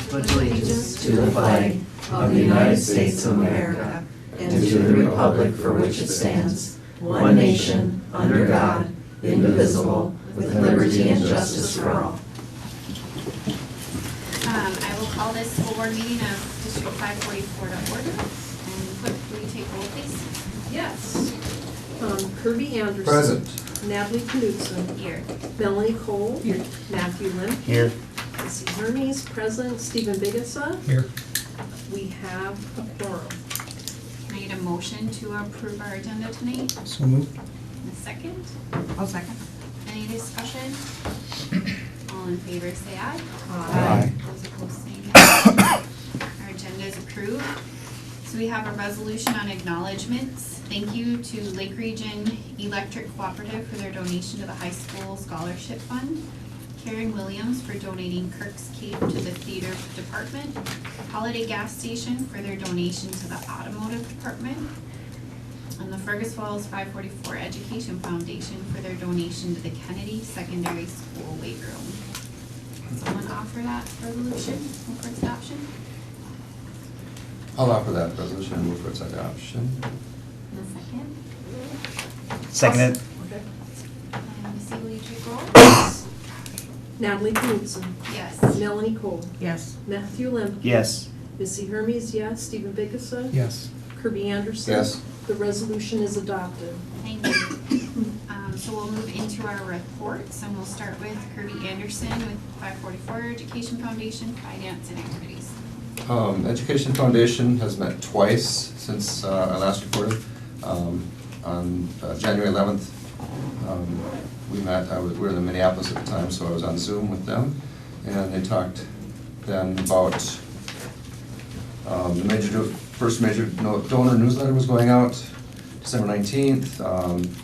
Pledge allegiance to the flag of the United States of America and to the republic for which it stands, one nation, under God, indivisible, with liberty and justice for all. I will call this school board meeting of District 544 to order. And clerk, will you take roll, please? Yes. Kirby Anderson. Present. Natalie Knudsen. Here. Melanie Cole. Here. Matthew Limp. Here. Missy Hermes, present. Stephen Bigasa. Here. We have a quorum. Can I get a motion to approve our agenda tonight? So moved. And a second? I'll second. Any discussion? All in favor say aye. Aye. Those opposed say no. Our agenda is approved. So we have a resolution on acknowledgements. Thank you to Lake Region Electric Cooperative for their donation to the high school scholarship fund. Karen Williams for donating Kirk's Cape to the theater department. Holiday Gas Station for their donation to the automotive department. And the Fergus Falls 544 Education Foundation for their donation to the Kennedy Secondary School weight room. Someone offer that resolution for its adoption? I'll offer that resolution and move for its adoption. And a second? Seconded. Okay. And Missy, will you take roll? Natalie Knudsen. Yes. Melanie Cole. Yes. Matthew Limp. Yes. Missy Hermes, yes. Stephen Bigasa. Yes. Kirby Anderson. Yes. The resolution is adopted. Thank you. So we'll move into our reports, and we'll start with Kirby Anderson with 544 Education Foundation, Finance and Activities. Education Foundation has met twice since I last reported. On January 11th, we met, we were in Minneapolis at the time, so I was on Zoom with them, and they talked then about the first major donor newsletter was going out December 19th.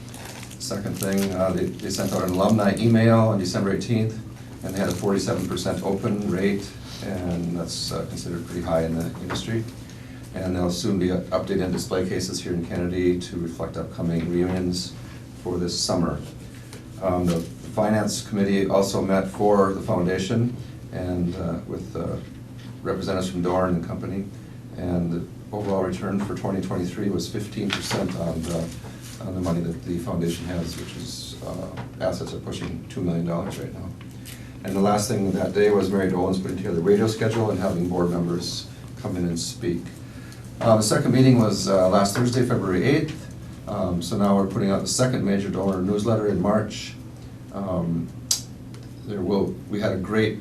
Second thing, they sent out an alumni email on December 18th, and they had a 47% open rate, and that's considered pretty high in the industry. And they'll soon be updating display cases here in Kennedy to reflect upcoming reunions for this summer. The Finance Committee also met for the foundation and with representatives from Dorn and Company, and the overall return for 2023 was 15% on the money that the foundation has, which is assets are pushing $2 million right now. And the last thing that day was Mary Dolan's putting together the radio schedule and having board members come in and speak. The second meeting was last Thursday, February 8th. So now we're putting out the second major donor newsletter in March. We had a great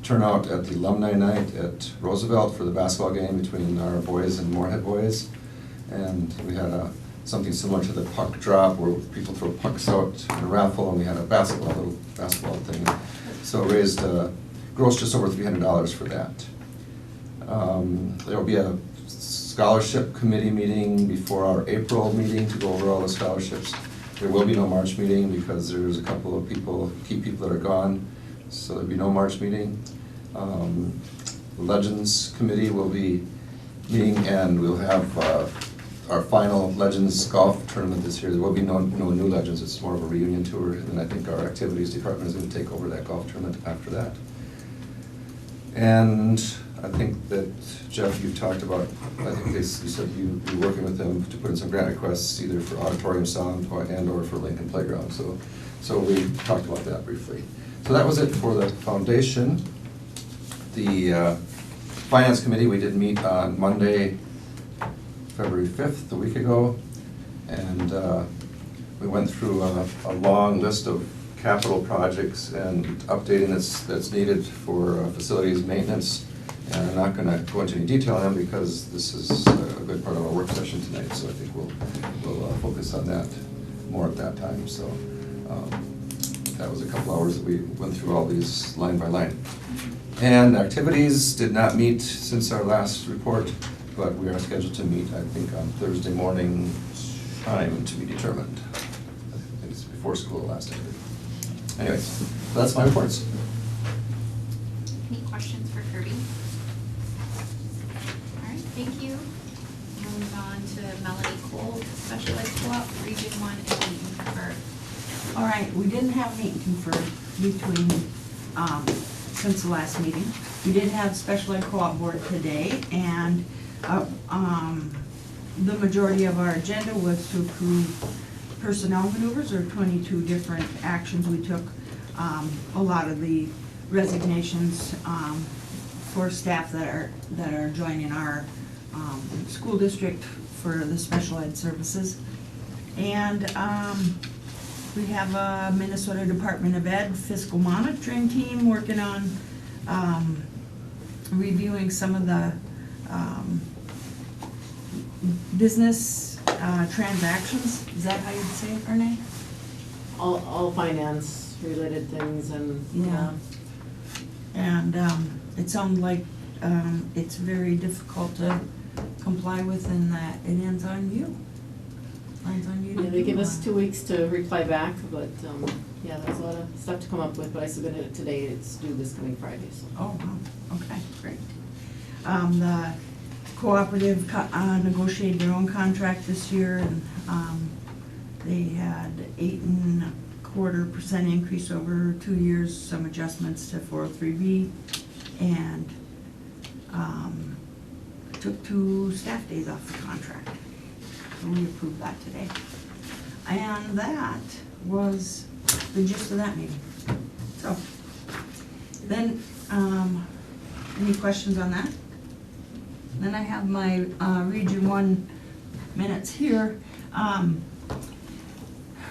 turnout at the alumni night at Roosevelt for the basketball game between our boys and Moorhead boys. And we had something similar to the puck drop where people throw pucks out in a raffle, and we had a little basketball thing. So it raised, grossed just over $300 for that. There will be a scholarship committee meeting before our April meeting to go over all the scholarships. There will be no March meeting because there's a couple of key people that are gone, so there'll be no March meeting. The Legends Committee will be meeting, and we'll have our final Legends golf tournament this year. There will be no new Legends, it's more of a reunion tour, and I think our activities department is going to take over that golf tournament after that. And I think that, Jeff, you talked about, I think you said you'd be working with them to put in some grant requests either for auditorium sound and or for Lincoln Playground. So we talked about that briefly. So that was it for the foundation. The Finance Committee, we did meet on Monday, February 5th, a week ago, and we went through a long list of capital projects and updating that's needed for facilities maintenance. And I'm not going to go into any detail on them because this is a good part of our work session tonight, so I think we'll focus on that more at that time. So that was a couple hours that we went through all these line by line. And activities did not meet since our last report, but we are scheduled to meet, I think, on Thursday morning, time to be determined. I think it's before school last time. Anyways, so that's my reports. Any questions for Kirby? All right, thank you. We'll move on to Melanie Cole, Special Ed Co-op, Region 1 and for All right, we didn't have meeting for between, since the last meeting. We did have special ed co-op board today, and, the majority of our agenda was to approve personnel maneuvers, or 22 different actions we took. A lot of the resignations, for staff that are joining our, school district for the special ed services. And, we have a Minnesota Department of Ed fiscal monitoring team working on, reviewing some of the, business, transactions. Is that how you'd say it, Renee? All finance related things and, Yeah. And, it sounds like, it's very difficult to comply with, and that it ends on you. Ends on you to yeah, they give do us one. 2 weeks to reply back, but, yeah, there's a lot of stuff to come up with, but I submitted it today, it's due this coming Friday, so. Oh, wow, okay, great. The cooperative negotiated their own contract this year, and, they had 8.25% increase over 2 years, some adjustments to 403B, and, took 2 staff days off the contract. So we approved that today. And that was the gist of that meeting. So, then, any questions on that? Then I have my, Region 1 minutes here.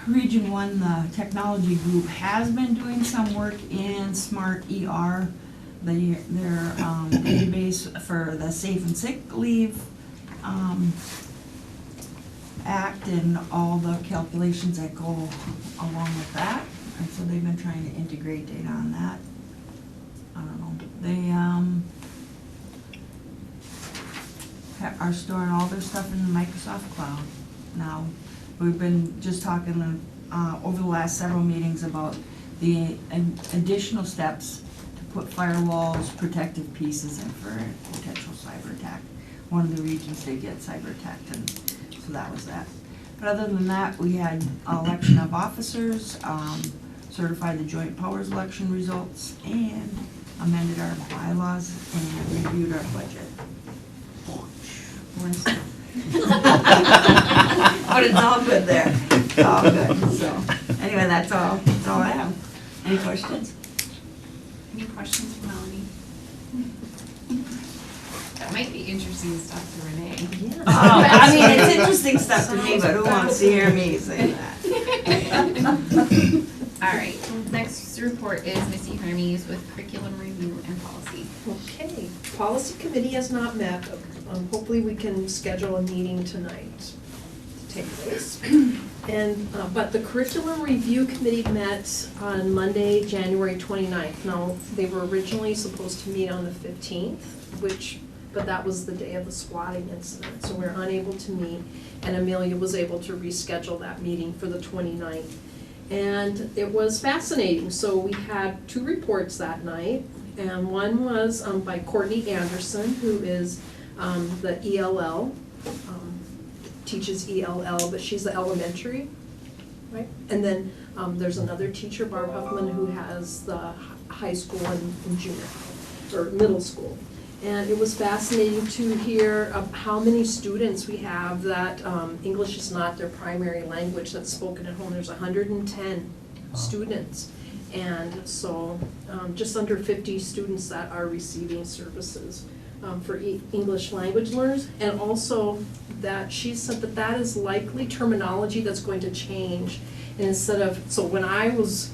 Region 1, the technology group has been doing some work in Smart ER, their database for the Safe and Sick Leave Act, and all the calculations that go along with that. And so they've been trying to integrate data on that. I don't know, they are storing all their stuff in the Microsoft Cloud now. We've been just talking over the last several meetings about the additional steps to put firewalls, protective pieces in for a potential cyber attack. One of the regions did get cyber attacked, and so that was that. But other than that, we had election of officers, certified the joint powers election results, and amended our bylaws and reviewed our budget. But it's all good there. It's all good. So anyway, that's all I have. Any questions? Any questions for Melanie? That might be interesting stuff to Renee. I mean, it's interesting stuff to me, but who wants to hear me say that? All right, next report is Missy Hermes with curriculum review and policy. Okay, policy committee has not met, but hopefully we can schedule a meeting tonight to take place. And, but the curriculum review committee met on Monday, January 29th. Now, they were originally supposed to meet on the 15th, but that was the day of the swatting incident, so we're unable to meet. And Amelia was able to reschedule that meeting for the 29th. And it was fascinating. So we had 2 reports that night, and one was by Courtney Anderson, who is the ELL, teaches ELL, but she's the elementary, right? And then there's another teacher, Barb Huffman, who has the high school and junior high, or middle school. And it was fascinating to hear how many students we have that English is not their primary language that's spoken at home. There's 110 students. And so just under 50 students that are receiving services for English language learners. And also that she said that that is likely terminology that's going to change. And instead of, so when I was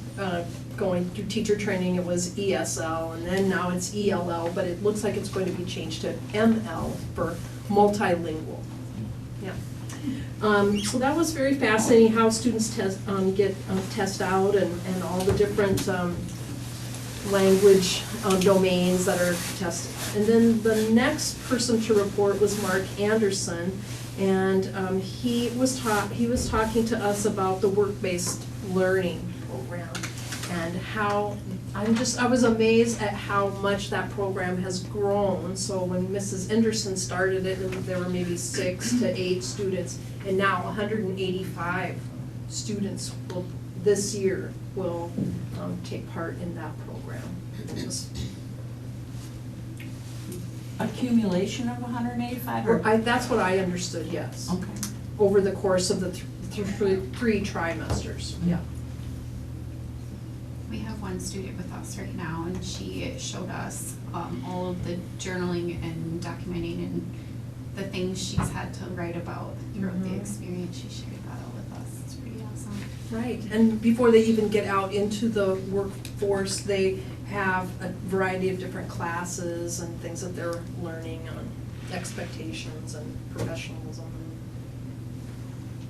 going through teacher training, it was ESL, and then now it's ELL, but it looks like it's going to be changed to ML for multilingual. Yeah. So that was very fascinating how students get test out and all the different language domains that are tested. And then the next person to report was Mark Anderson, and he was talking to us about the work-based learning program and how I was amazed at how much that program has grown. So when Mrs. Anderson started it, there were maybe 6 to 8 students, and now 185 students will this year will take part in that program. Just- Accumulation of 185 or? That's what I understood, yes. Okay. Over the course of the three trimesters, yeah. We have one student with us right now, and she showed us all of the journaling and documenting and the things she's had to write about throughout the Mhm. experience. She shared that all with us. It's pretty awesome. Right, and before they even get out into the workforce, they have a variety of different classes and things that they're learning on expectations and professionalism.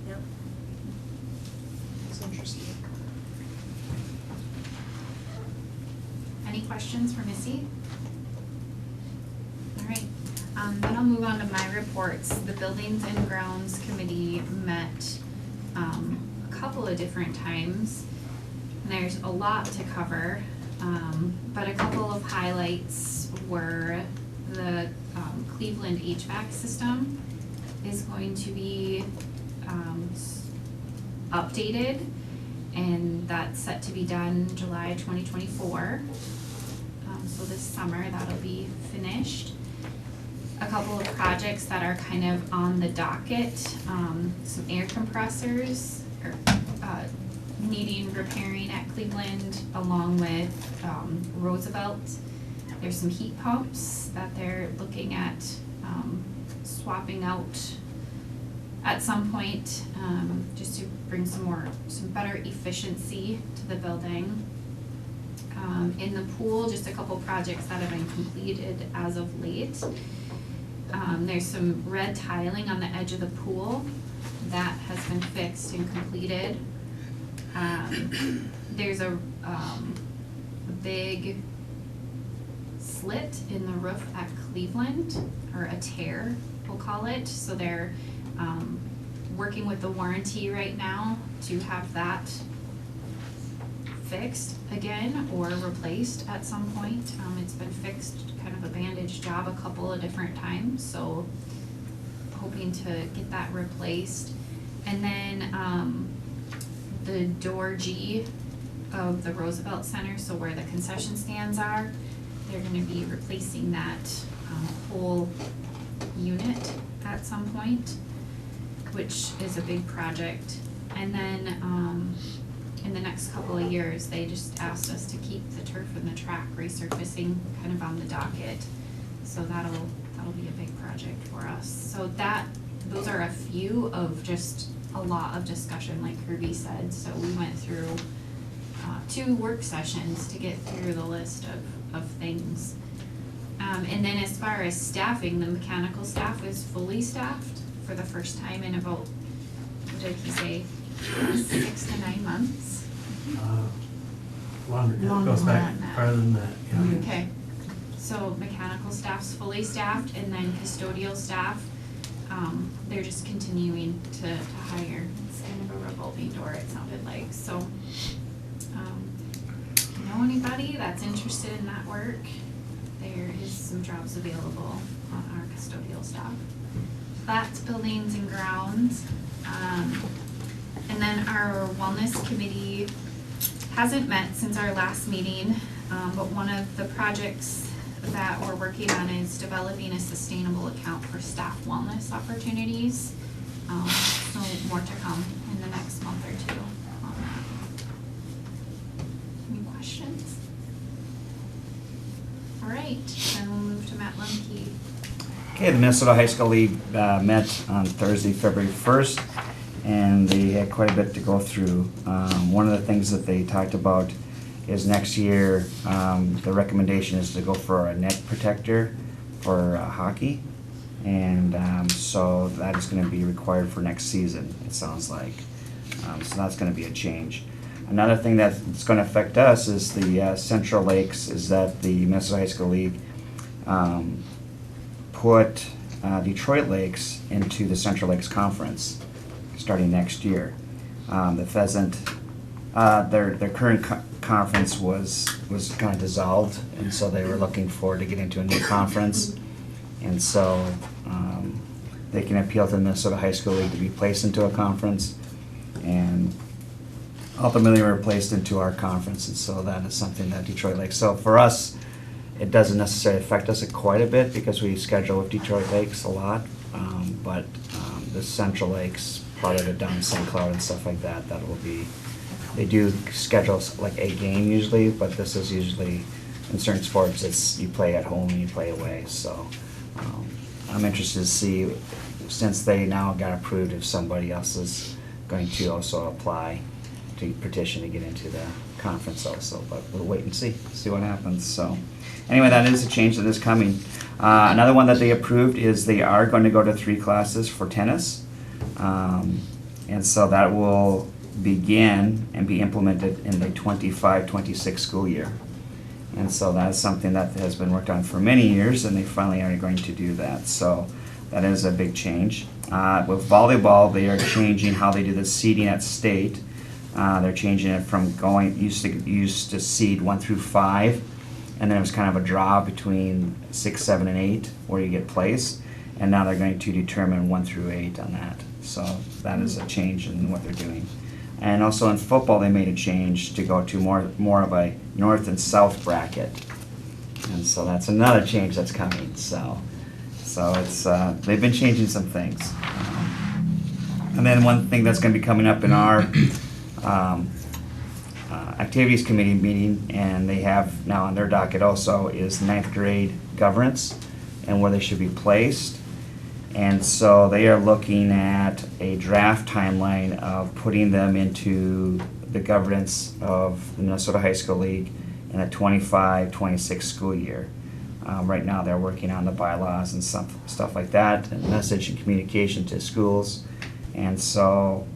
Yeah. It's interesting. Any questions for Missy? All right, then I'll move on to my reports. The Buildings and Grounds Committee met a couple of different times. And there's a lot to cover, but a couple of highlights were the Cleveland HVAC system is going to be updated, and that's set to be done July 2024. So this summer, that'll be finished. A couple of projects that are kind of on the docket, some air compressors are needing repairing at Cleveland, along with Roosevelt. There's some heat pumps that they're looking at swapping out at some point, just to bring some better efficiency to the building. In the pool, just a couple projects that have been completed as of late. There's some red tiling on the edge of the pool that has been fixed and completed. There's a big slit in the roof at Cleveland, or a tear, we'll call it. So they're working with the warranty right now to have that fixed again or replaced at some point. It's been fixed, kind of a bandage job a couple of different times, so hoping to get that replaced. And then the door G of the Roosevelt Center, so where the concession stands are, they're gonna be replacing that whole unit at some point, which is a big project. And then in the next couple of years, they just asked us to keep the turf and the track resurfacing kind of on the docket. So that'll be a big project for us. So those are a few of just a lot of discussion, like Kirby said. So we went through 2 work sessions to get through the list of things. And then as far as staffing, the mechanical staff is fully staffed for the first time in about, what did he say, 6 to 9 months? Longer, it Longer goes than back that. farther than that, yeah. Okay, so mechanical staff's fully staffed, and then custodial staff, they're just continuing to hire. It's kind of a revolving door, it sounded like, so. Know anybody that's interested in that work? There is some jobs available on our custodial staff. That's Buildings and Grounds. And then our Wellness Committee hasn't met since our last meeting, but one of the projects that we're working on is developing a sustainable account for staff wellness opportunities. So more to come in the next month or 2 on that. Any questions? All right, then we'll move to Matt Lemke. Okay, the Minnesota High School League met on Thursday, February 1st, and they had quite a bit to go through. One of the things that they talked about is next year, the recommendation is to go for a neck protector for hockey. And so that is gonna be required for next season, it sounds like. So that's gonna be a change. Another thing that's gonna affect us is the Central Lakes, is that the Minnesota High School League put Detroit Lakes into the Central Lakes Conference starting next year. The Pheasant, their current conference was kind of dissolved, and so they were looking forward to getting to a new conference. And so they can appeal to the Minnesota High School League to be placed into a conference. And ultimately were placed into our conference, and so that is something that Detroit Lakes. So for us, it doesn't necessarily affect us quite a bit because we schedule with Detroit Lakes a lot, but the Central Lakes, part of it down in St. Cloud and stuff like that, that will be, they do schedule like a game usually, but this is usually, in certain sports, it's you play at home and you play away, so I'm interested to see, since they now got approved, if somebody else is going to also apply to petition to get into the conference also, but we'll wait and see what happens, so. Anyway, that is a change that is coming. Another one that they approved is they are going to go to 3 classes for tennis. And so that will begin and be implemented in the 25-26 school year. And so that is something that has been worked on for many years, and they finally are going to do that. So that is a big change. With volleyball, they are changing how they do the seeding at state. They're changing it from used to seed 1 through 5, and then it was kind of a draw between 6, 7, and 8 where you get placed. And now they're going to determine 1 through 8 on that. So that is a change in what they're doing. And also in football, they made a change to go to more of a north and south bracket. And so that's another change that's coming. So it's they've been changing some things. And then one thing that's going to be coming up in our activities committee meeting, and they have now on their docket also, is 9th grade governance and where they should be placed. And so they are looking at a draft timeline of putting them into the governance of the Minnesota High School League in the 25-26 school year. Right now they're working on the bylaws and stuff like that, and message and communication to schools. And so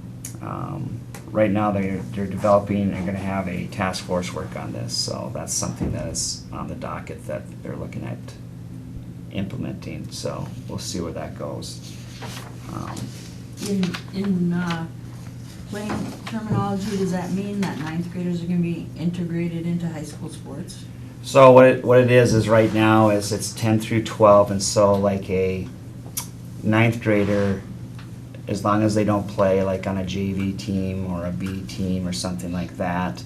right now they're developing and going to have a task force work on this. So that's something that is on the docket that they're looking at implementing, so we'll see where that goes. In plain terminology, does that mean that 9th graders are gonna be integrated into high school sports? So what it is right now is it's 10 through 12, and so like a 9th grader, as long as they don't play like on a JV team or a B team or something like that,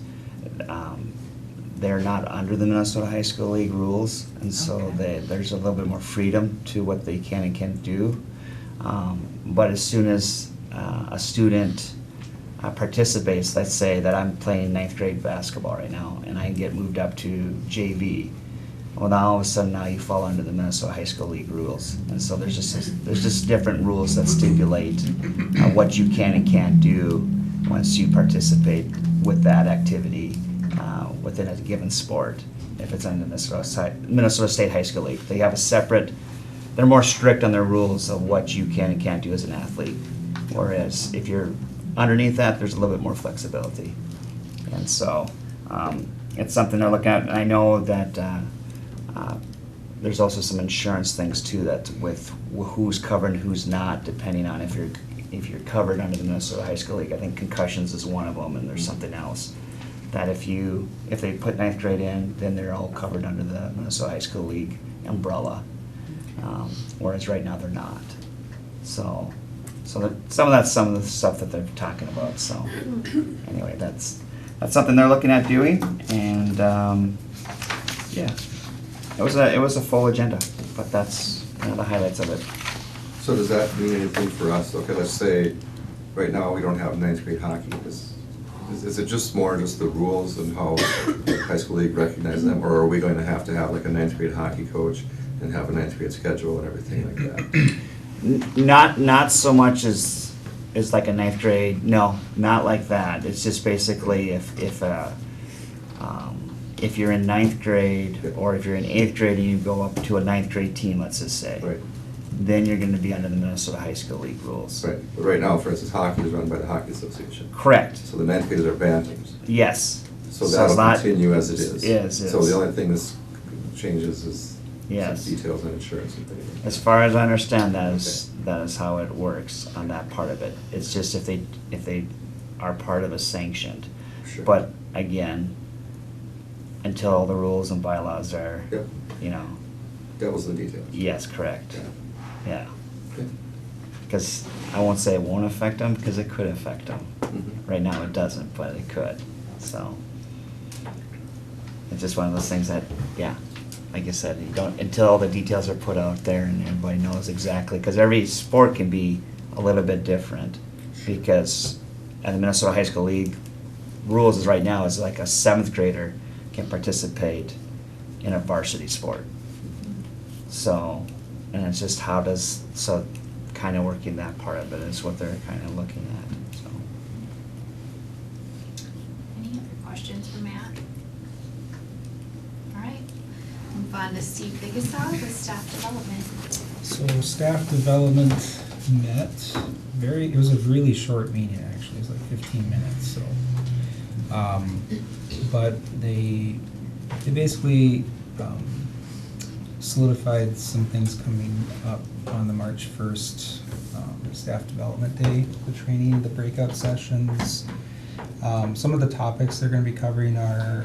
they're not under the Minnesota High School League rules, and so Okay. there's a little bit more freedom to what they can and can't do. But as soon as a student participates, let's say that I'm playing 9th grade basketball right now, and I get moved up to JV, well, now all of a sudden now you fall under the Minnesota High School League rules, and so there's just different rules that stipulate what you can and can't do once you participate with that activity within a given sport. If it's under the Minnesota State High School League, they have a separate. They're more strict on their rules of what you can and can't do as an athlete. Whereas if you're underneath that, there's a little bit more flexibility. And so it's something they're looking at. And I know that there's also some insurance things too, that with who's covered and who's not, depending on if you're covered under the Minnesota High School League. I think concussions is one of them, and there's something else. That if they put 9th grade in, then they're all covered under the Minnesota High School League umbrella. Whereas right now they're not. So some of that's some of the stuff that they're talking about. So anyway, that's something they're looking at doing, and yeah, it was a full agenda, but that's kind of the highlights of it. So does that mean anything for us? Okay, let's say, right now, we don't have 9th grade hockey. Is it just the rules and how the high school league recognizes them, or are we going to have like a 9th grade hockey coach and have a 9th grade schedule and everything like that? Not so much as like a 9th grade. No, not like that. It's just basically if you're in 9th grade, or if you're in 8th grade and you go up to a 9th grade team, let's just say, Right. then you're going to be under the Minnesota High School League rules. Right, but right now, for instance, hockey is run by the Hockey Association. Correct. So the 9th graders are bantams. Yes. So it's that'll not- continue as it is. Is. So the only thing that changes is Yes. some details on insurance and things. As far as I understand, that is how it works on that part of it. It's just if they are part of a sanctioned. Sure. But again, until all the rules and bylaws are, Yep. Devil's in the details. yes, correct. Yeah. Yeah. Okay. Because I won't say it won't affect them, because it could affect them. Right now it doesn't, but it could, so. It's just one of those things that, yeah, like you said, you don't, until all the details are put out there and everybody knows exactly, because every sport can be a little bit different. Because at the Minnesota High School League, rules is right now is like a 7th grader can participate in a varsity sport. So, and it's just how does, so kind of working that part of it is what they're kind of looking at, so. Any other questions for Matt? All right, move on to Steve Biggessa with staff development. So staff development met it was a really short meeting, actually, it was like 15 minutes, so. But they basically solidified some things coming up on the March 1st staff development day, the training, the breakout sessions. Some of the topics they're gonna be covering are,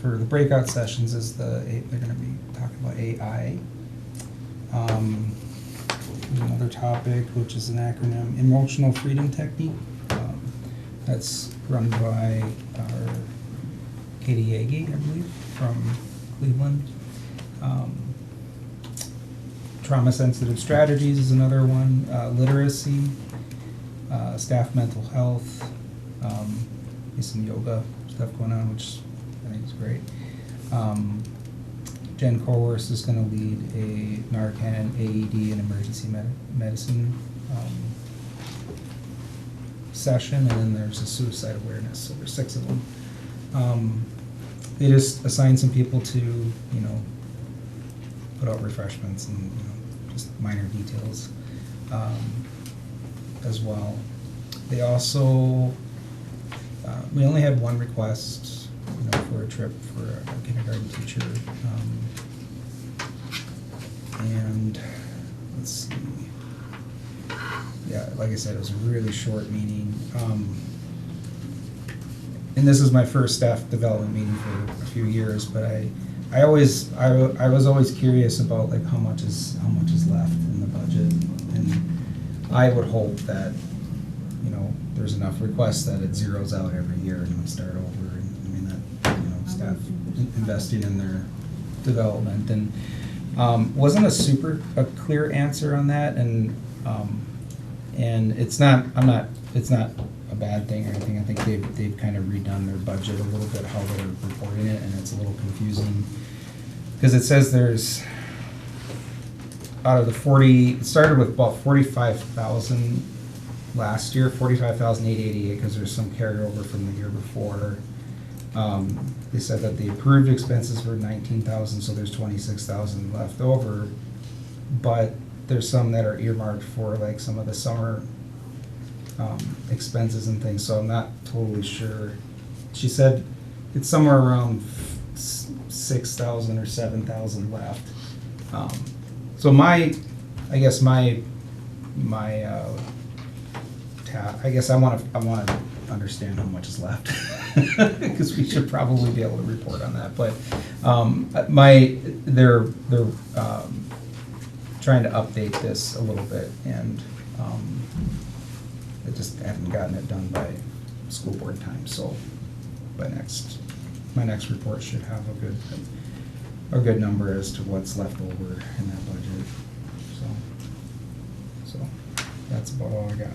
for the breakout sessions is they're gonna be talking about AI. Another topic, which is an acronym, Emotional Freedom Technique. That's run by our Katie Yagi, I believe, from Cleveland. Trauma-sensitive strategies is another one. Literacy, staff mental health, there's some yoga stuff going on, which I think is great. Jen Coerce is going to lead a Narcan, AED, and emergency medicine session, and then there's a suicide awareness, so there's 6 of them. They just assigned some people to, put out refreshments and, just minor details as well. They also, we only had one request, for a trip for a kindergarten teacher. And let's see. Yeah, like I said, it was a really short meeting. And this is my first staff development meeting for a few years, but I was always curious about like how much is left in the budget, and I would hope that there's enough requests that it zeroes out every year and we start over. And I mean that staff investing in their development, and wasn't a clear answer on that, and it's not a bad thing or anything. I think they've kind of redone their budget a little bit, how they're reporting it, and it's a little confusing because it says there's out of the 40, it started with about 45,000 last year, 45,888, because there's some carryover from the year before. They said that the approved expenses were 19,000, so there's 26,000 left over, but there's some that are earmarked for like some of the summer expenses and things, so I'm not totally sure. She said it's somewhere around 6,000 or 7,000 left. So I guess I want to understand how much is left because we should probably be able to report on that. But they're trying to update this a little bit, and they just haven't gotten it done by school board time. So my next report should have a good number as to what's left over in that budget. So that's about all I got.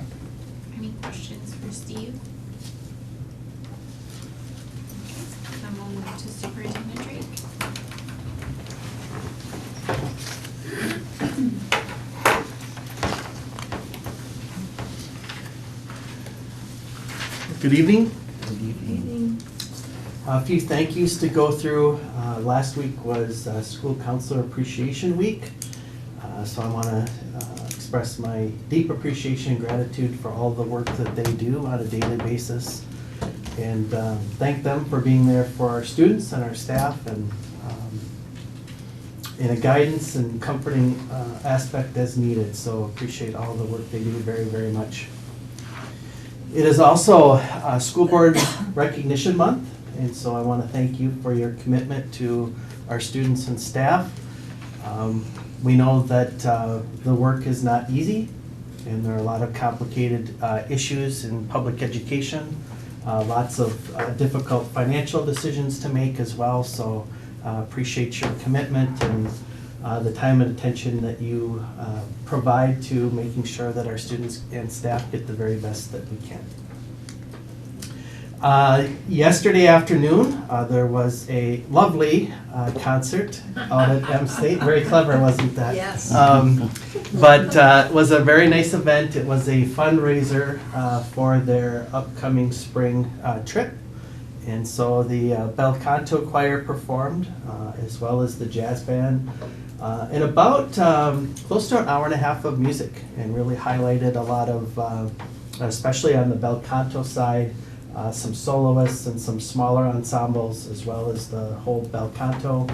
Any questions for Steve? Then we'll move to Superintendent Drake. Good evening. Good evening. A few thank yous to go through. Last week was School Counselor Appreciation Week. So I want to express my deep appreciation and gratitude for all the work that they do on a daily basis. And thank them for being there for our students and our staff, and in a guidance and comforting aspect as needed. So appreciate all the work they do very, very much. It is also School Board Recognition Month, and so I want to thank you for your commitment to our students and staff. We know that the work is not easy, and there are a lot of complicated issues in public education, lots of difficult financial decisions to make as well, so appreciate your commitment and the time and attention that you provide to making sure that our students and staff get the very best that we can. Yesterday afternoon, there was a lovely concert out at M State. Very clever, wasn't that? Yes. But it was a very nice event. It was a fundraiser for their upcoming spring trip. And so the bel canto choir performed, as well as the jazz band, in about close to an hour and a half of music, and really highlighted a lot of, especially on the bel canto side, some soloists and some smaller ensembles, as well as the whole bel canto.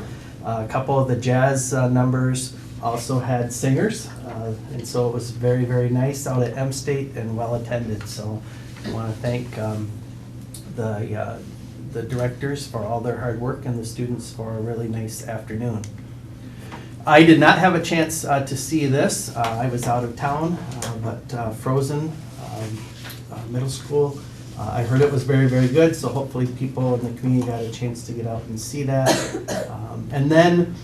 A couple of the jazz numbers also had singers, and so it was very, very nice out at M State and well attended. So I want to thank the directors for all their hard work and the students for a really nice afternoon. I did not have a chance to see this. I was out of town, but Frozen Middle School, I heard it was very, very good, so hopefully people in the community got a chance to get out and see that. And then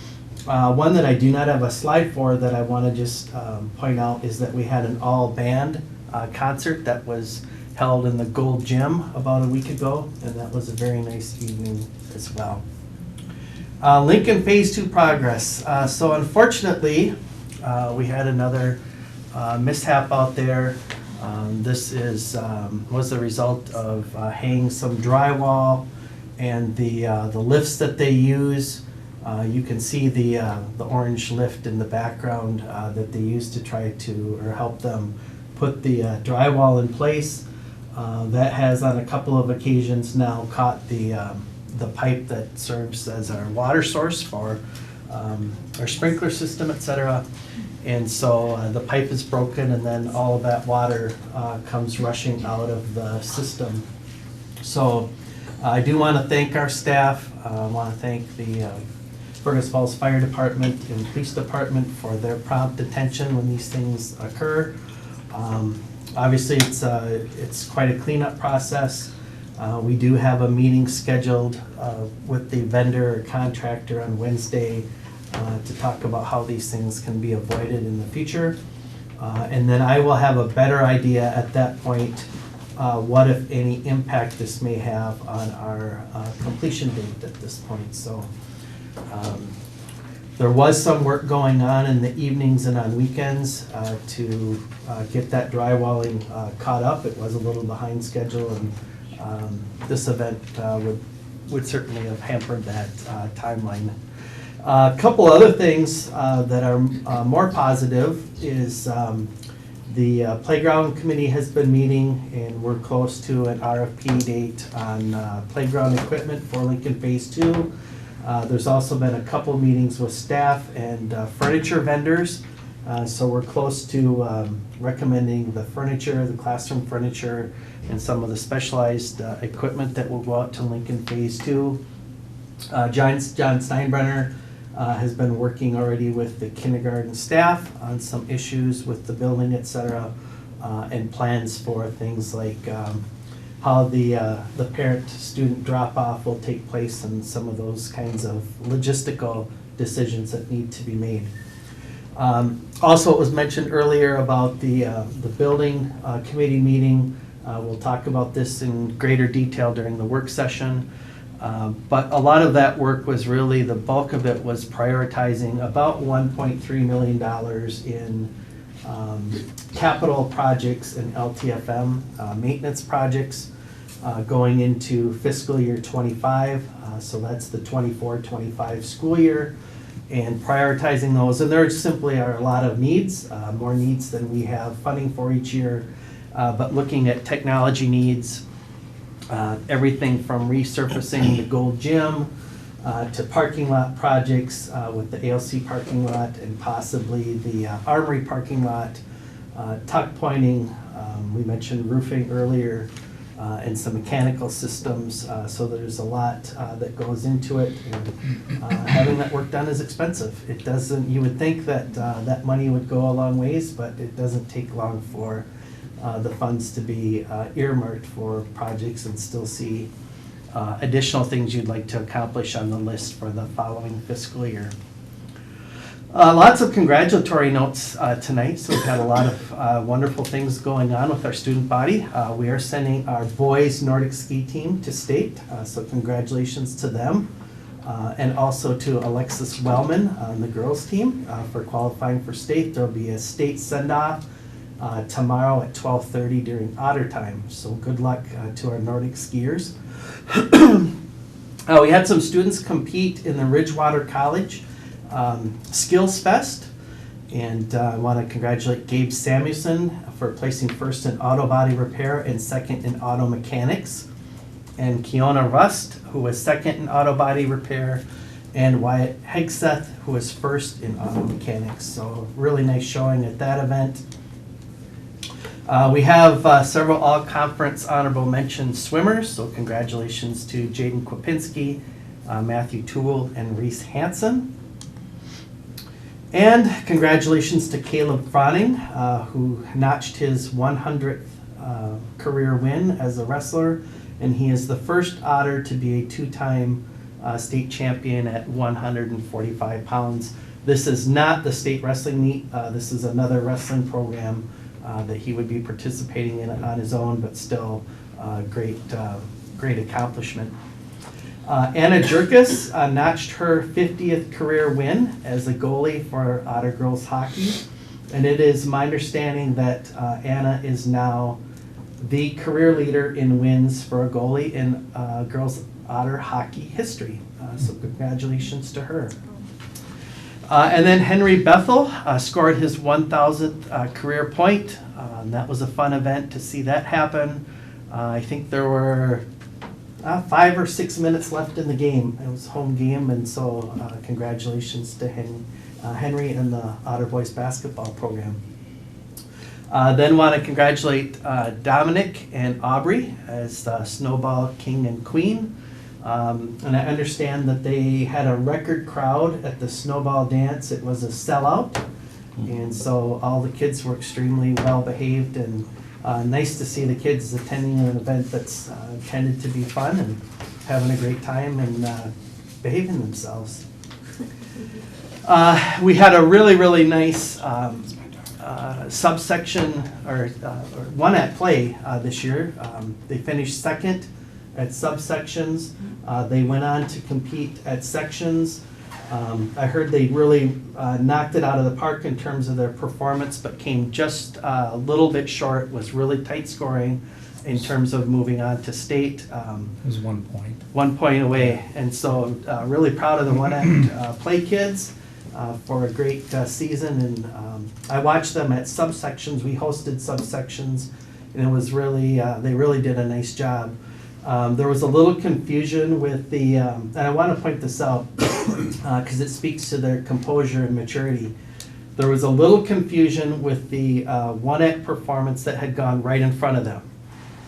one that I do not have a slide for that I want to just point out is that we had an all-band concert that was held in the Gold Gym about a week ago, and that was a very nice evening as well. Lincoln Phase 2 progress. So unfortunately, we had another mishap out there. This was the result of hanging some drywall and the lifts that they use. You can see the orange lift in the background that they use to try to, or help them put the drywall in place. That has on a couple of occasions now caught the pipe that serves as our water source for our sprinkler system, etc. And so the pipe is broken, and then all of that water comes rushing out of the system. So I do want to thank our staff. I want to thank the Fergus Falls Fire Department and Police Department for their prompt attention when these things occur. Obviously, it's quite a cleanup process. We do have a meeting scheduled with the vendor or contractor on Wednesday to talk about how these things can be avoided in the future. And then I will have a better idea at that point what, if any, impact this may have on our completion date at this point. So there was some work going on in the evenings and on weekends to get that drywalling caught up. It was a little behind schedule, and this event would certainly have hampered that timeline. A couple other things that are more positive is the playground committee has been meeting, and we're close to an RFP date on playground equipment for Lincoln Phase 2. There's also been a couple meetings with staff and furniture vendors, so we're close to recommending the furniture, the classroom furniture, and some of the specialized equipment that will go out to Lincoln Phase 2. John Steinbrenner has been working already with the kindergarten staff on some issues with the building, etc., and plans for things like how the parent-student drop-off will take place and some of those kinds of logistical decisions that need to be made. Also, it was mentioned earlier about the building committee meeting. We'll talk about this in greater detail during the work session. But a lot of that work was really, the bulk of it was prioritizing about $1.3 million in capital projects and LTFM maintenance projects going into fiscal year 25. So that's the 24-25 school year, and prioritizing those. And there simply are a lot of needs, more needs than we have funding for each year. But looking at technology needs, everything from resurfacing the Gold Gym to parking lot projects with the ALC parking lot and possibly the Armory parking lot, tuck pointing, we mentioned roofing earlier, and some mechanical systems, so there's a lot that goes into it. And having that work done is expensive. It doesn't, you would think that that money would go a long ways, but it doesn't take long for the funds to be earmarked for projects and still see additional things you'd like to accomplish on the list for the following fiscal year. Lots of congratulatory notes tonight, so we've had a lot of wonderful things going on with our student body. We are sending our boys Nordic ski team to state, so congratulations to them. And also to Alexis Wellman on the girls team for qualifying for state. There'll be a state send-off tomorrow at 12:30 during Otter time, so good luck to our Nordic skiers. We had some students compete in the Ridgewater College Skills Fest, and I want to congratulate Gabe Samuelson for placing first in auto body repair and second in auto mechanics, and Kiona Rust, who was second in auto body repair, and Wyatt Hegseth, who was first in auto mechanics. So really nice showing at that event. We have several all-conference honorable mention swimmers, so congratulations to Jaden Kwapinski, Matthew Toole, and Reese Hansen. And congratulations to Caleb Froning, who notched his 100th career win as a wrestler, and he is the first Otter to be a two-time state champion at 145 pounds. This is not the state wrestling meet. This is another wrestling program that he would be participating in on his own, but still great accomplishment. Anna Jerkis notched her 50th career win as a goalie for Otter girls hockey, and it is my understanding that Anna is now the career leader in wins for a goalie in girls Otter hockey history. So congratulations to her. And then Henry Bethel scored his 1,000th career point. That was a fun event to see that happen. I think there were 5 or 6 minutes left in the game. It was a home game, and so congratulations to Henry and the Otter boys basketball program. Then want to congratulate Dominic and Aubrey as Snowball King and Queen. And I understand that they had a record crowd at the Snowball Dance. It was a sellout, and so all the kids were extremely well behaved, and nice to see the kids attending an event that's intended to be fun and having a great time and behaving themselves. We had a really nice subsection or one at play this year. They finished second at subsections. They went on to compete at sections. I heard they really knocked it out of the park in terms of their performance, but came just a little bit short, was really tight scoring in terms of moving on to state. It was 1 point. 1 point away, and so really proud of the one act play kids for a great season. And I watched them at subsections. We hosted subsections, and it was really they really did a nice job. There was a little confusion with the, and I want to point this out because it speaks to their composure and maturity. There was a little confusion with the one act performance that had gone right in front of them.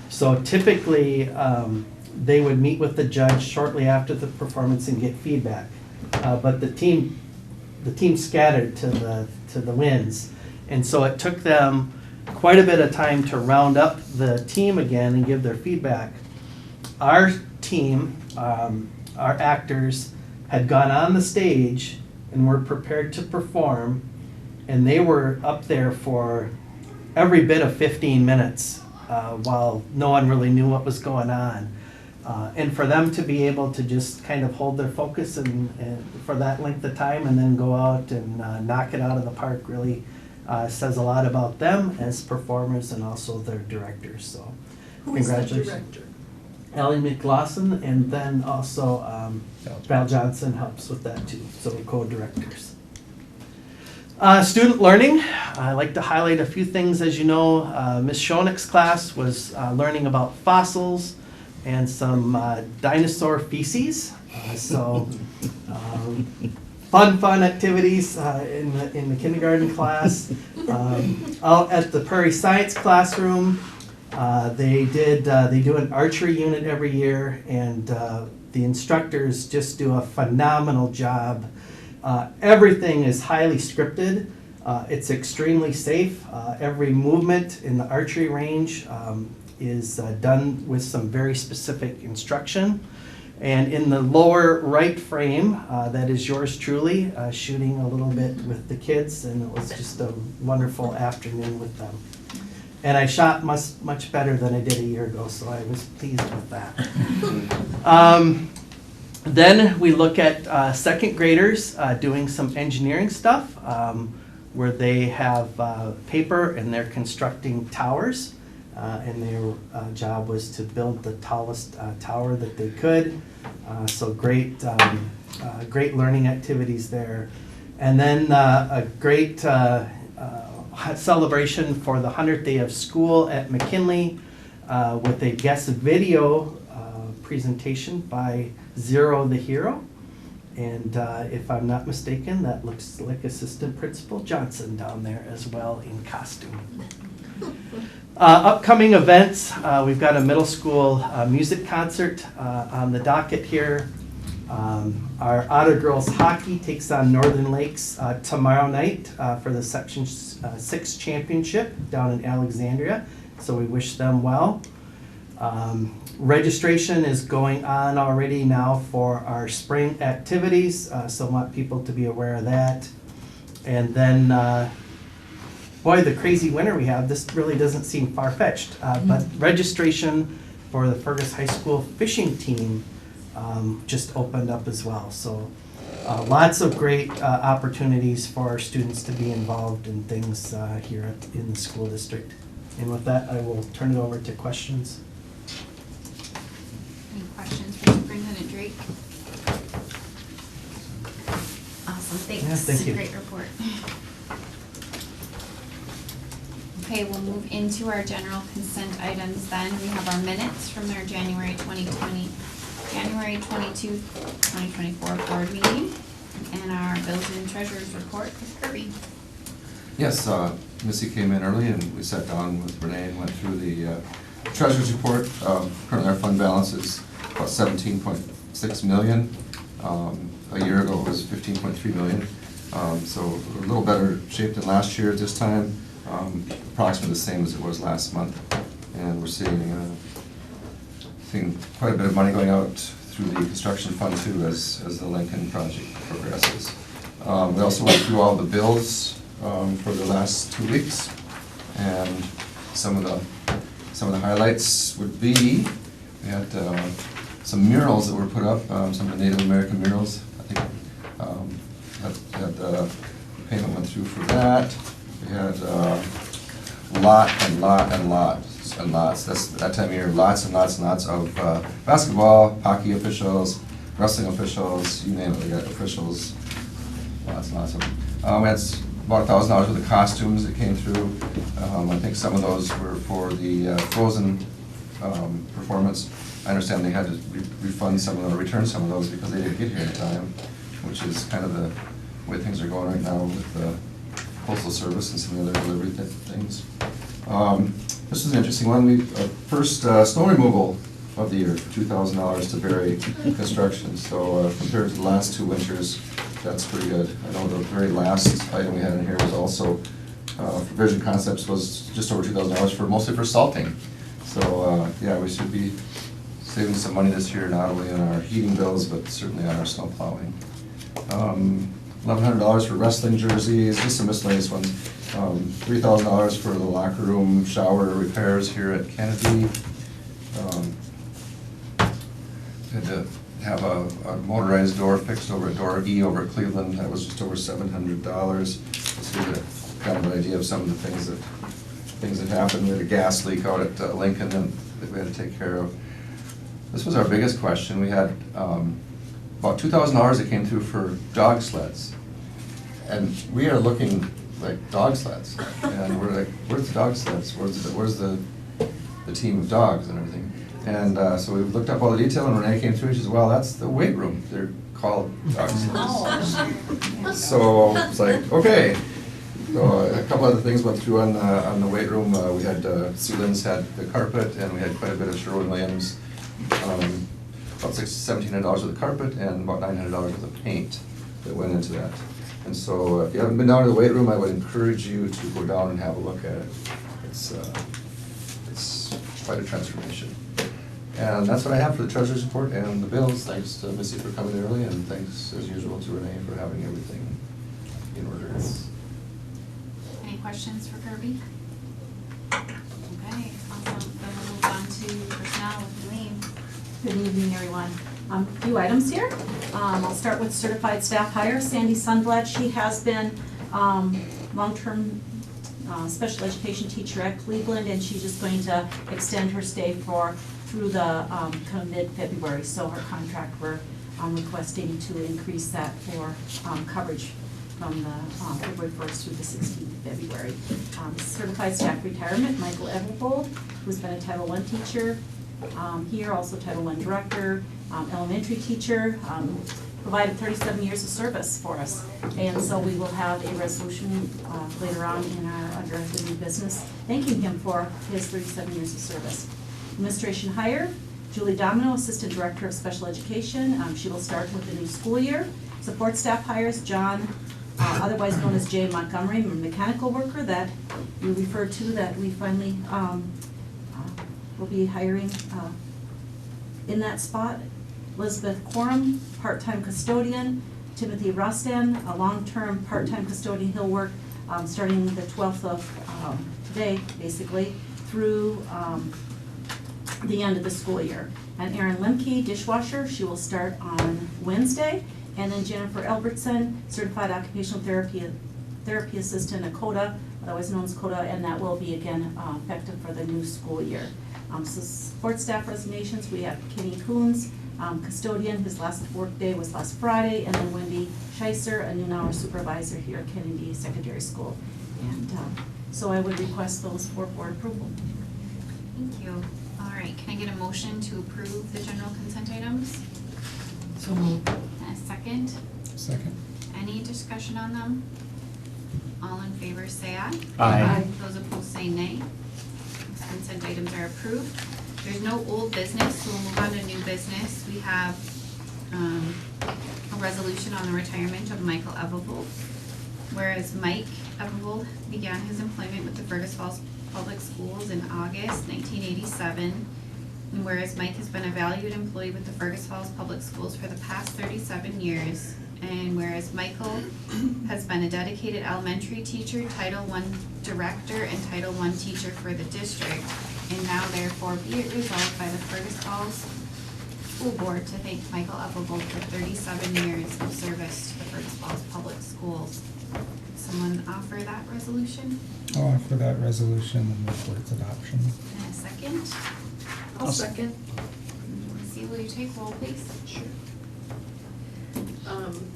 So typically, they would meet with the judge shortly after the performance and get feedback. But the team scattered to the winds, and so it took them quite a bit of time to round up the team again and give their feedback. Our team, our actors, had gone on the stage and were prepared to perform, and they were up there for every bit of 15 minutes while no one really knew what was going on. And for them to be able to just kind of hold their focus and for that length of time and then go out and knock it out of the park really says a lot about them as performers and also their directors. So Who is the congratulations. director? Ellie McLaughlin, and then also Val Johnson helps with that too, so co-directors. Student learning, I like to highlight a few things. As you know, Ms. Schoenick's class was learning about fossils and some dinosaur feces. Fun activities in the kindergarten class. Out at the Prairie Science classroom, They do an archery unit every year, and the instructors just do a phenomenal job. Everything is highly scripted. It's extremely safe. Every movement in the archery range is done with some very specific instruction. And in the lower right frame, that is yours truly, shooting a little bit with the kids, and it was just a wonderful afternoon with them. And I shot much better than I did a year ago, so I was pleased with that. Then we look at second graders doing some engineering stuff, where they have paper and they're constructing towers. And their job was to build the tallest tower that they could. So great learning activities there. And then a great celebration for the 100th day of school at McKinley with a guest video presentation by Zero the Hero. And if I'm not mistaken, that looks like Assistant Principal Johnson down there as well in costume. Upcoming events, we've got a middle school music concert on the docket here. Our Otter Girls Hockey takes on Northern Lakes tomorrow night for the Section 6 Championship down in Alexandria, so we wish them well. Registration is going on already now for our spring activities, so I want people to be aware of that. And then, boy, the crazy winter we have, this really doesn't seem far-fetched, but registration for the Fergus High School fishing team just opened up as well. So lots of great opportunities for our students to be involved in things here in the school district. And with that, I will turn it over to questions. Any questions for Superintendent Drake? Awesome, thanks. Yeah, thank you. Great report. Okay, we'll move into our general consent items then. We have our minutes from our January 22, 2024 board meeting, and our bills and treasurer's report with Kirby. Yes, Missy came in early and we sat down with Renee and went through the treasurer's report. Currently our fund balance is about 17.6 million. A year ago it was 15.3 million. So a little better shape than last year at this time. Approximately the same as it was last month. And we're seeing quite a bit of money going out through the construction fund too as the Lincoln project progresses. We also went through all the bills for the last 2 weeks, and some of the highlights would be we had some murals that were put up, some of the Native American murals. I think the payment went through for that. We had lots. That's that time of year, lots and lots of basketball, hockey officials, wrestling officials, you name it. We got officials, lots and lots of them. We had about $1,000 worth of costumes that came through. I think some of those were for the Frozen performance. I understand they had to refund some of them, or return some of those because they didn't get here in time, which is kind of the way things are going right now with the Postal Service and some of the other delivery things. This is an interesting one. We first snow removal of the year for $2,000 to Berry Construction. So compared to the last 2 winters, that's pretty good. I know the very last item we had in here was also for Vision Concepts was just over $2,000 for mostly for salting. So yeah, we should be saving some money this year, not only on our heating bills but certainly on our snow plowing. $1,100 for wrestling jerseys, just some miscellaneous ones. $3,000 for the locker room shower repairs here at Kennedy. Had to have a motorized door fixed over at Door E over at Cleveland. That was just over $700. So you get kind of an idea of some of the things that happened. We had a gas leak out at Lincoln that we had to take care of. This was our biggest question. We had about $2,000 that came through for dog sleds. And we are looking like dog sleds. And we're like, where's the dog sleds? Where's the team of dogs and everything? And so we looked up all the detail, and Renee came through and she said, well, that's the weight room. They're called dog sleds. So it's like, okay. So a couple other things went through on the weight room. We had, Sealands had the carpet, and we had quite a bit of Sherwin-Williams, about $1,700 worth of carpet and about $900 worth of paint that went into that. And so if you haven't been down to the weight room, I would encourage you to go down and have a look at it. It's quite a transformation. And that's what I have for the treasurer's report and the bills. Thanks to Missy for coming early, and thanks as usual to Renee for having everything in order. Any questions for Kirby? Okay, awesome. Then we'll move on to personnel with Elaine. Good evening, everyone. A few items here. I'll start with certified staff hire. Sandy Sundblad, she has been long-term special education teacher at Cleveland, and she's just going to extend her stay through the kind of mid-February. So her contract, we're requesting to increase that for coverage from the February 1st through the 16th of February. Certified staff retirement, Michael Everbold, who's been a Title I teacher here, also Title I director, elementary teacher, provided 37 years of service for us. And so we will have a resolution later on under the new business thanking him for his 37 years of service. Administration hire, Julie Domino, Assistant Director of Special Education. She will start with the new school year. Support staff hires, John, otherwise known as Jay Montgomery, a mechanical worker that you referred to, that we finally will be hiring in that spot. Elizabeth Quorum, part-time custodian. Timothy Rustin, a long-term part-time custodian. He'll work starting the 12th of today, basically, through the end of the school year. And Erin Lemke, dishwasher, she will start on Wednesday. And then Jennifer Albertson, certified occupational therapy assistant at CODA, otherwise known as CODA, and that will be again effective for the new school year. So support staff resignations, we have Kenny Coons, custodian, his last work day was last Friday, and then Wendy Scheisser, a noon hour supervisor here at Kennedy Secondary School. And so I would request those for board approval. Thank you. All right, can I get a motion to approve the general consent items? So moved. And a second? Second. Any discussion on them? All in favor say aye. Aye. Those opposed say nay. These consent items are approved. There's no old business, so we'll move on to new business. We have a resolution on the retirement of Michael Evervold. Whereas Mike Evervold began his employment with the Fergus Falls Public Schools in August 1987. And whereas Mike has been a valued employee with the Fergus Falls Public Schools for the past 37 years. And whereas Michael has been a dedicated elementary teacher, Title I director, and Title I teacher for the district. And now therefore be it resolved by the Fergus Falls School Board to thank Michael Evervold for 37 years of service to the Fergus Falls Public Schools. Could someone offer that resolution? I'll offer that resolution and move for its adoption. And a second? I'll second. Lucy, will you take roll, please? Sure.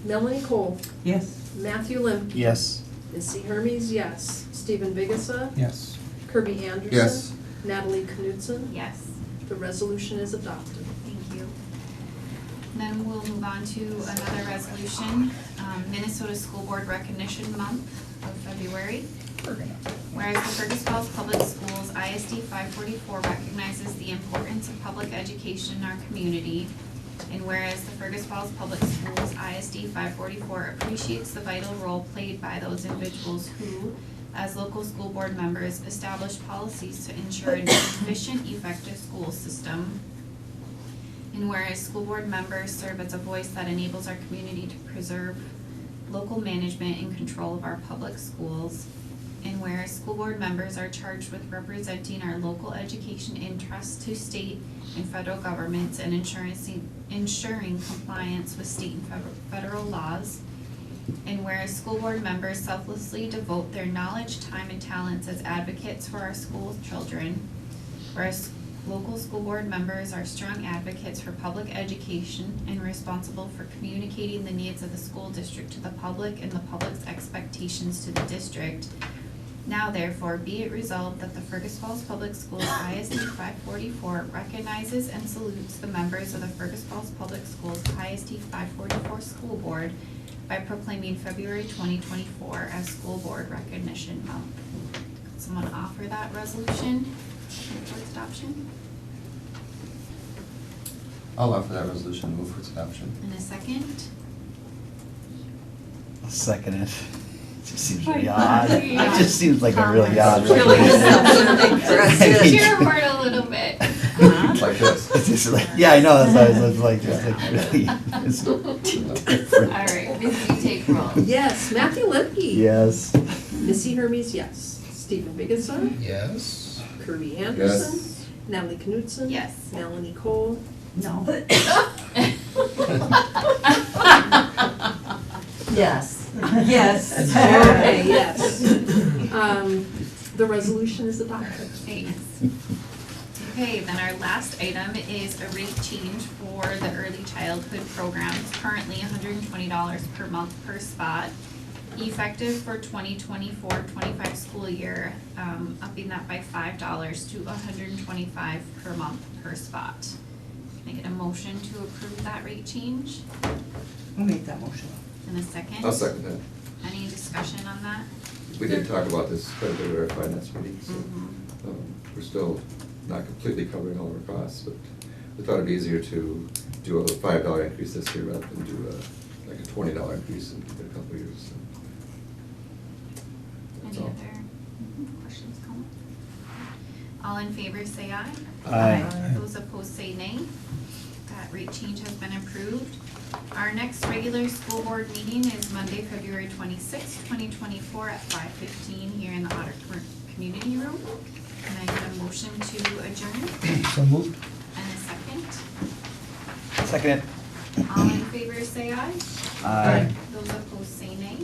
Melanie Cole, Yes. Matthew Limkey. Yes. Missy Hermes, yes. Stephen Vigasa, Yes. Kirby Anderson. Yes. Natalie Knudsen. Yes. The resolution is adopted. Thank you. Then we'll move on to another resolution, Minnesota School Board Recognition Month of February. Whereas the Fergus Falls Public Schools ISD 544 recognizes the importance of public education in our community, and whereas the Fergus Falls Public Schools ISD 544 appreciates the vital role played by those individuals who, as local school board members, establish policies to ensure an efficient, effective school system. And whereas school board members serve as a voice that enables our community to preserve local management and control of our public schools. And whereas school board members are charged with representing our local education interests to state and federal governments and ensuring compliance with state and federal laws. And whereas school board members selflessly devote their knowledge, time, and talents as advocates for our school children. Whereas local school board members are strong advocates for public education and responsible for communicating the needs of the school district to the public and the public's expectations to the district. Now therefore be it resolved that the Fergus Falls Public Schools ISD 544 recognizes and salutes the members of the Fergus Falls Public Schools ISD 544 School Board by proclaiming February 2024 as School Board Recognition Month. Could someone offer that resolution for its adoption? I'll offer that resolution, move for its adoption. In a second? I'll second it. It just seems really Like, odd. It yeah. just seems like a really odd. Really resolution. something for us to- Cheer for it a little bit. Like this. It's just like, yeah, I know, that's why it's like, really, it's different. All right, Missy, take roll. Yes, Matthew Lemke. Yes. Missy Hermes, yes. Stephen Bigginson, Yes. Kirby Anderson, Yes. Natalie Knutson. Yes. Melanie Cole. No. Yes. Yes. Okay, yes. The resolution is adopted. Thanks. Okay, then our last item is a rate change for the early childhood programs, currently $120 per month per spot, effective for 2024-25 school year, upping that by $5 to $125 per month per spot. Can I get a motion to approve that rate change? I'll make that motion. In a second? I'll second that. Any discussion on that? We did talk about this quite a bit at our finance meeting, so Mhm. we're still not completely covering all of our costs, but we thought it'd be easier to do a $5 increase this year rather than do like a $20 increase in a couple of years. So that's Any all. other questions, comments? All in favor say aye. Aye. Those opposed say nay. That rate change has been approved. Our next regular school board meeting is Monday, February 26th, 2024 at 5:15 here in the Otter Community Room. Can I get a motion to adjourn? So moved. And a second? Second it. All in favor say aye. Aye. Those opposed say nay.